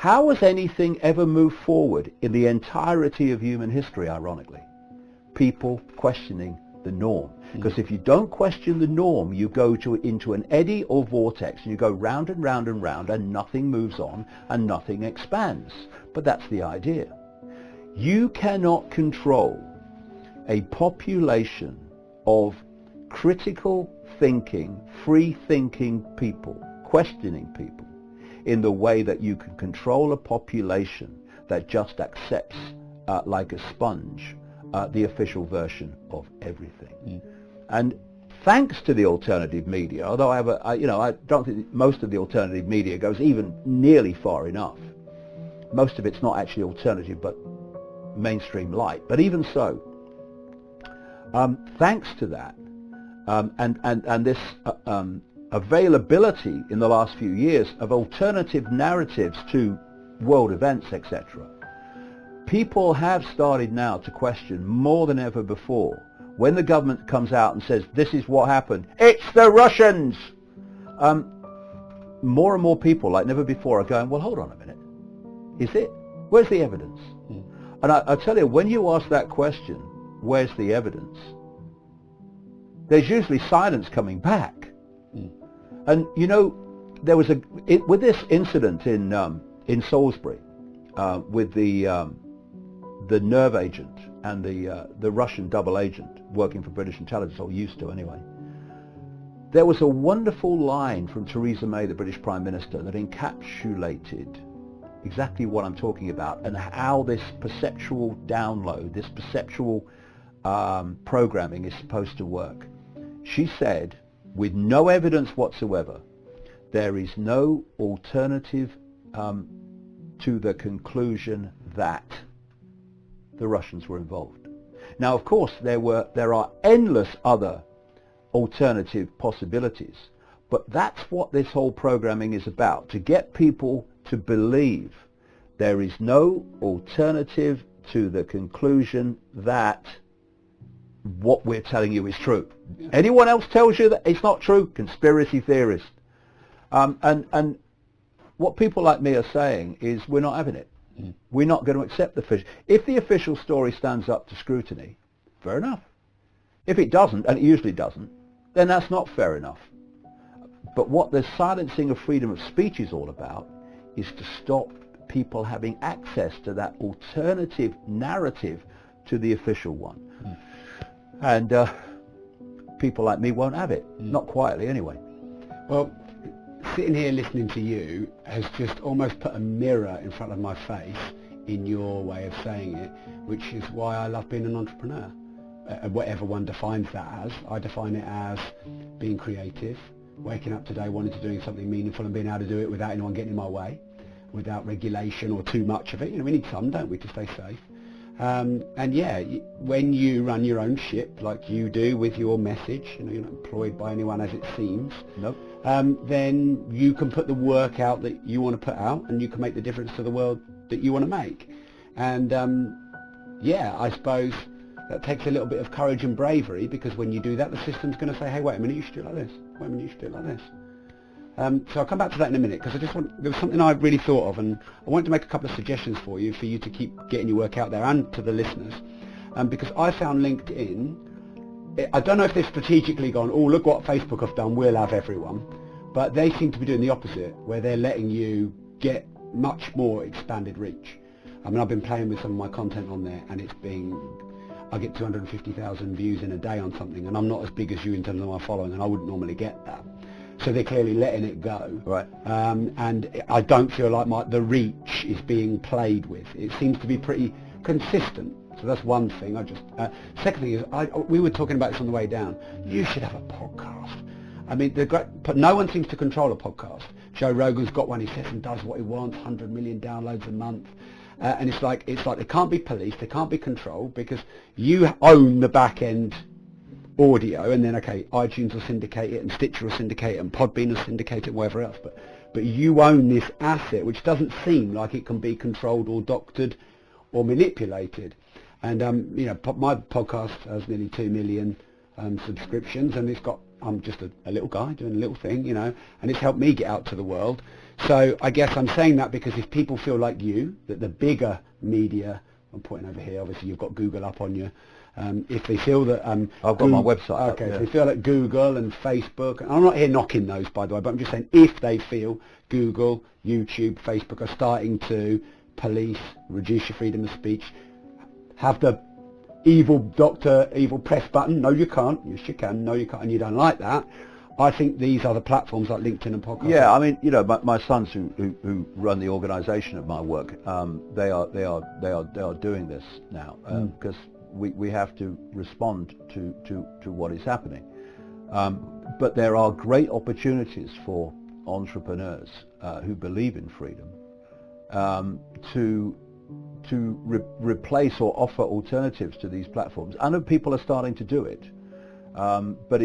How has anything ever moved forward in the entirety of human history, ironically? People questioning the norm. Because if you don't question the norm, you go into an eddy or vortex, and you go round and round and round, and nothing moves on and nothing expands. But that's the idea. You cannot control a population of critical thinking, free-thinking people, questioning people, in the way that you can control a population that just accepts, like a sponge, the official version of everything. And thanks to the alternative media, although I don't think most of the alternative media goes even nearly far enough. Most of it's not actually alternative, but mainstream light. But even so, thanks to that, and this availability in the last few years of alternative narratives to world events, etc., people have started now to question more than ever before. When the government comes out and says, this is what happened, it's the Russians! More and more people, like never before, are going, well, hold on a minute. Is it? Where's the evidence? And I tell you, when you ask that question, where's the evidence? There's usually silence coming back. And, you know, there was with this incident in Salisbury, with the nerve agent and the Russian double agent working for British intelligence, or used to anyway, there was a wonderful line from Theresa May, the British Prime Minister, that encapsulated exactly what I'm talking about, and how this perceptual download, this perceptual programming is supposed to work. She said, with no evidence whatsoever, there is no alternative to the conclusion that the Russians were involved. Now, of course, there are endless other alternative possibilities, but that's what this whole programming is about, to get people to believe there is no alternative to the conclusion that what we're telling you is true. Anyone else tells you that it's not true, conspiracy theorist. And what people like me are saying is, we're not having it. We're not going to accept the official. If the official story stands up to scrutiny, fair enough. If it doesn't, and it usually doesn't, then that's not fair enough. But what the silencing of freedom of speech is all about is to stop people having access to that alternative narrative to the official one. And people like me won't have it, not quietly anyway. Well, sitting here listening to you has just almost put a mirror in front of my face in your way of saying it, which is why I love being an entrepreneur. Whatever one defines that as, I define it as being creative, waking up today wanting to do something meaningful and being able to do it without anyone getting in my way, without regulation or too much of it. You know, we need some, don't we, to stay safe. And yeah, when you run your own ship like you do with your message, you know, you're not employed by anyone as it seems. Nope. Then you can put the work out that you want to put out, and you can make the difference to the world that you want to make. And yeah, I suppose that takes a little bit of courage and bravery, because when you do that, the system's going to say, hey, wait a minute, you should do it like this. Wait a minute, you should do it like this. So I'll come back to that in a minute, because there was something I really thought of, and I wanted to make a couple of suggestions for you to keep getting your work out there, and to the listeners, because I found LinkedIn, I don't know if they've strategically gone, oh, look what Facebook have done, we'll have everyone, but they seem to be doing the opposite, where they're letting you get much more expanded reach. I mean, I've been playing with some of my content on there, and I get 250,000 views in a day on something, and I'm not as big as you in terms of my following, and I wouldn't normally get that. So they're clearly letting it go. Right. And I don't feel like the reach is being played with. It seems to be pretty consistent. So that's one thing. Second thing is, we were talking about this on the way down. You should have a podcast. I mean, but no one seems to control a podcast. Joe Rogan's got one. He sits and does what he wants, 100 million downloads a month. And it's like they can't be policed, they can't be controlled, because you own the back end audio, and then iTunes will syndicate it, and Stitcher will syndicate it, and Podbean will syndicate it, and whatever else. But you own this asset, which doesn't seem like it can be controlled or doctored or manipulated. And you know, my podcast has nearly 2 million subscriptions, and it's got I'm just a little guy doing a little thing, and it's helped me get out to the world. So I guess I'm saying that because if people feel like you, that the bigger media, I'm pointing over here, obviously you've got Google up on you, if they feel that... I've got my website okay, up, yeah. If they feel like Google and Facebook, and I'm not here knocking those, by the way, but I'm just saying if they feel Google, YouTube, Facebook are starting to police, reduce your freedom of speech, have the evil press button, no you can't, yes you can, no you can't, and you don't like that, I think these are the platforms like LinkedIn and podcasts. Yeah, I mean, my sons who run the organisation of my work, they are doing this now because we have to respond to what is happening. But there are great opportunities for entrepreneurs who believe in freedom to replace or offer alternatives to these platforms. I know people are starting to do it, but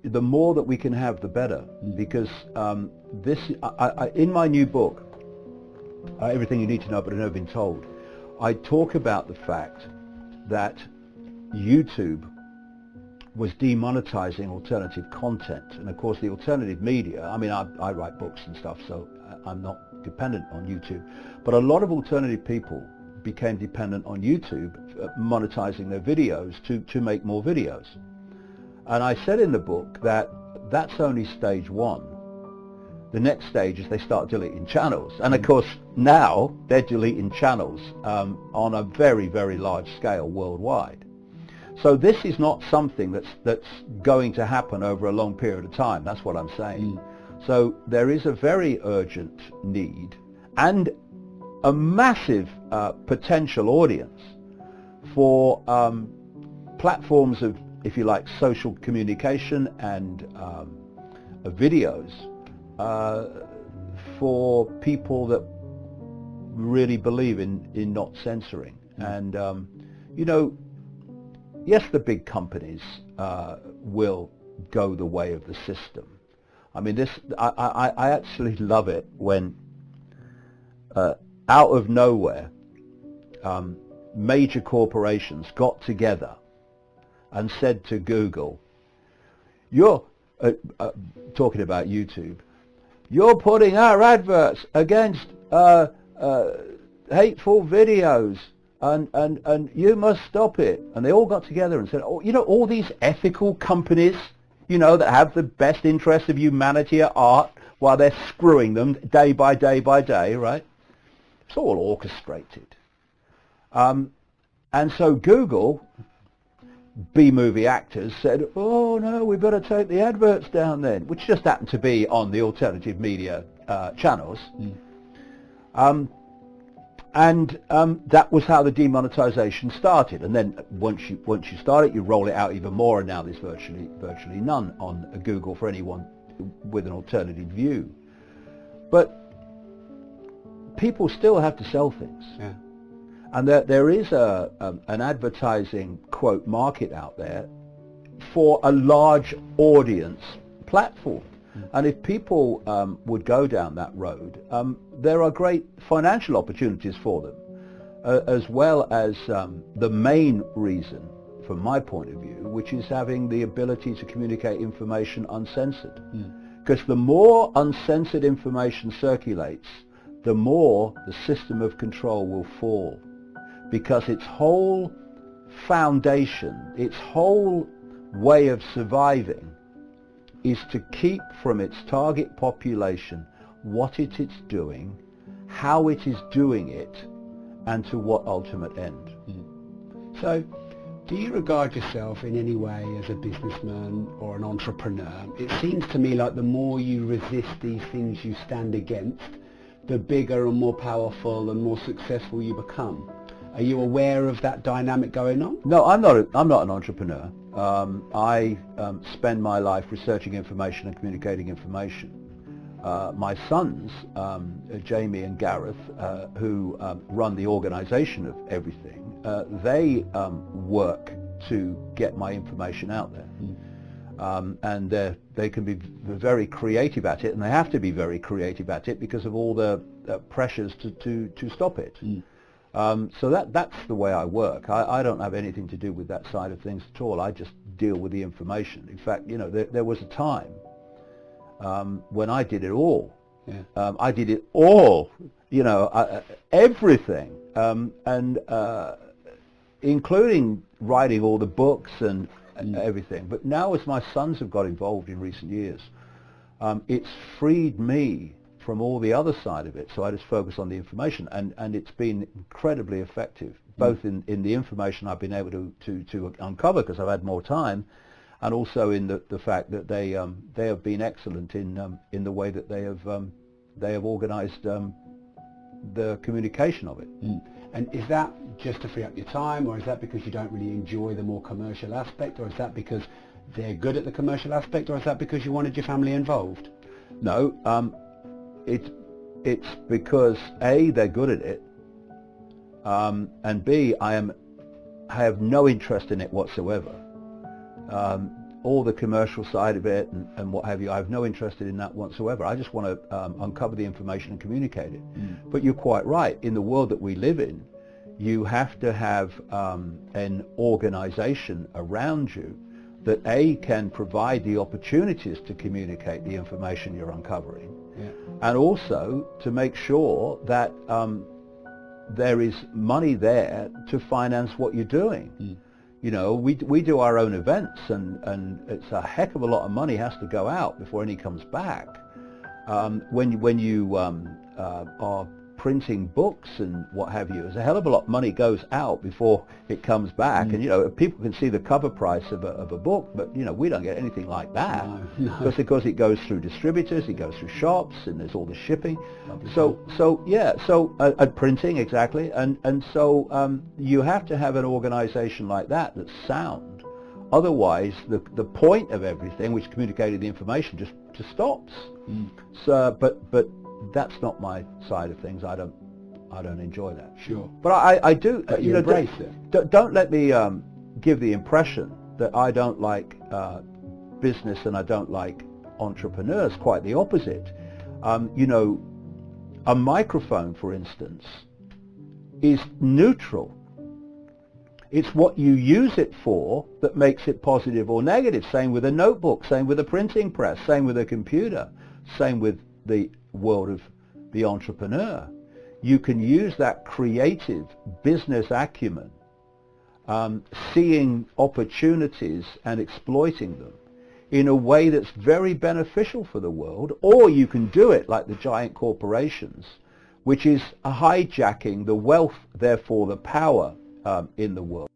the more that we can have, the better, because in my new book, Everything You Need to Know But Have Never Been Told, I talk about the fact that YouTube was demonetizing alternative content, and of course the alternative media, I mean I write books and stuff, so I'm not dependent on YouTube, but a lot of alternative people became dependent on YouTube monetizing their videos to make more videos. And I said in the book that that's only stage one. The next stage is they start deleting channels, and of course now they're deleting channels on a very, very large scale worldwide. So this is not something that's going to happen over a long period of time. That's what I'm saying. So there is a very urgent need and a massive potential audience for platforms of, if you like, social communication and videos for people that really believe in not censoring. And yes, the big companies will go the way of the system. I mean, I actually love it when out of nowhere major corporations got together and said to Google, you're talking about YouTube, you're putting our adverts against hateful videos, and you must stop it. And they all got together and said, oh, all these ethical companies, that have the best interests of humanity at heart while they're screwing them day by day by day, right? It's all orchestrated. And so Google, B-movie actors, said, oh no, we better take the adverts down then, which just happened to be on the alternative media channels. And that was how the demonetization started. And then once you start it, you roll it out even more, and now there's virtually none on Google for anyone with an alternative view. But people still have to sell things. Yeah. And there is an advertising, quote, market out there for a large audience platform. And if people would go down that road, there are great financial opportunities for them, as well as the main reason, from my point of view, which is having the ability to communicate information uncensored. Because the more uncensored information circulates, the more the system of control will fall. Because its whole foundation, its whole way of surviving is to keep from its target population what it is doing, how it is doing it, and to what ultimate end. So, do you regard yourself in any way as a businessman or an entrepreneur? It seems to me like the more you resist these things you stand against, the bigger and more powerful and more successful you become. Are you aware of that dynamic going on? No, I'm not an entrepreneur. I spend my life researching information and communicating information. My sons, Jamie and Gareth, who run the organization of everything, they work to get my information out there. And they can be very creative at it, and they have to be very creative at it because of all the pressures to stop it. So that's the way I work. I don't have anything to do with that side of things at all. I just deal with the information. In fact, you know, there was a time when I did it all. Yeah. I did it all, you know, everything, and including writing all the books and everything. But now, as my sons have got involved in recent years, it's freed me from all the other side of it, so I just focus on the information, and it's been incredibly effective, both in the information I've been able to uncover because I've had more time, and also in the fact that they have been excellent in the way that they have organized the communication of it. And is that just to free up your time, or is that because you don't really enjoy the more commercial aspect, or is that because they're good at the commercial aspect, or is that because you wanted your family involved? No, it's because A, they're good at it, and B, I have no interest in it whatsoever. All the commercial side of it and what have you, I have no interest in that whatsoever. I just want to uncover the information and communicate it. But you're quite right. In the world that we live in, you have to have an organization around you that A, can provide the opportunities to communicate the information you're uncovering, and also to make sure that there is money there to finance what you're doing. You know, we do our own events, and it's a heck of a lot of money has to go out before any comes back. When you are printing books and what have you, there's a hell of a lot of money goes out before it comes back. And you know, people can see the cover price of a book, but you know, we don't get anything like that. No. Because it goes through distributors, it goes through shops, and there's all the shipping. So printing, exactly, and so you have to have an organization like that that's sound. Otherwise, the point of everything, which communicated the information, just stops. So, but that's not my side of things. I don't enjoy that. Sure. But I do. But you embrace it. Don't let me give the impression that I don't like business and I don't like entrepreneurs. Quite the opposite. You know, a microphone, for instance, is neutral. It's what you use it for that makes it positive or negative. Same with a notebook, same with a printing press, same with a computer, same with the world of the entrepreneur. You can use that creative business acumen, seeing opportunities and exploiting them in a way that's very beneficial for the world, or you can do it like the giant corporations, which is hijacking the wealth, therefore the power in the world.